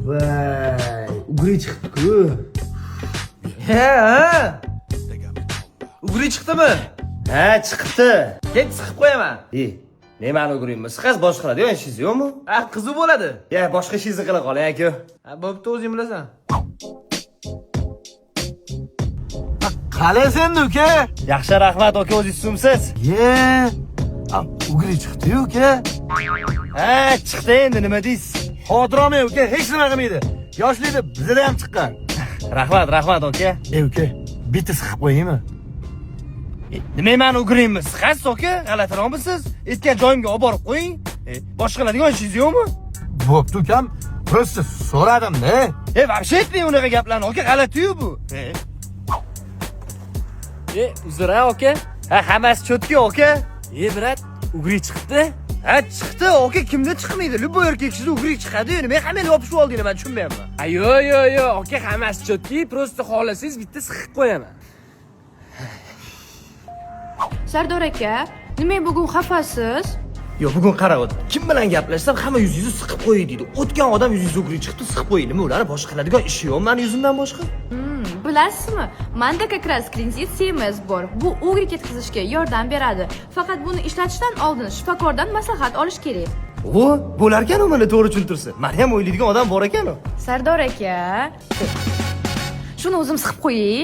Vay, ugri chiqdi-ku. Ha. Ugri chiqdimi? Ha, chiqdi. Ket siqib qo'yaman. Ne meni ugrimmi? Siqas boshqa qiladi, ishingiz yo'qmi? Ha, qiziq bo'ladi. Boshqa ishingizni qila qoling, aka. Ha, bo'pti, o'zing bilasan. Qalaysan uka? Yaxshi, rahmat aka, o'zingiz sumsiz. Ugri chiqdi-yu uka. Ha, chiqdi endi nima deysiz? Xotirami uka, hech nima qilmaydi. Yoshlikda bizda ham chiqqan. Rahmat aka. Uka, bitta siqib qo'yaymi? Nima meni ugrimmi? Siqasiz aka? G'alatiroqmisiz? Aytgan joyimga olib borib qo'ying. Boshqa qiladigan ishingiz yo'qmi? Bo'pti ukam, prosta so'radim-da. Вообще aytmang unaqa gaplarni aka, g'alati-yu bu. Uzra aka. Ha, hammasi cho'tki aka. Brat, ugri chiqdi. Ha, chiqdi aka, kimda chiqmaydi? Любой erkak sizga ugri chiqadi. Nima hamma yopishib oldinglar, men tushunmayapman. Yo, aka, hammasi chotki, prosta xohlasangiz bitta siqib qo'yaman. Sardor aka, nima bugun xafasiz? Bugun qarab, kim bilan gaplashsam hamma yuzingizni siqib qo'ying deydi. O'tgan odam yuzingiz ugri chiqdi, siqib qo'ying. Nima ular boshqa qiladigan ishi yo'q meni yuzimdan boshqa? Bilasizmi? Menda как раз klinzit CMS bor. Bu ugri ketkazishga yordam beradi. Faqat buni ishlatishdan oldin shifokordan maslahat olish kerak. Bo'lar ekan-ku meni to'g'ri tushuntirsa. Maryam o'ylaydigan odam bor ekan-ku. Sardor aka, shuni o'zim siqib qo'yay.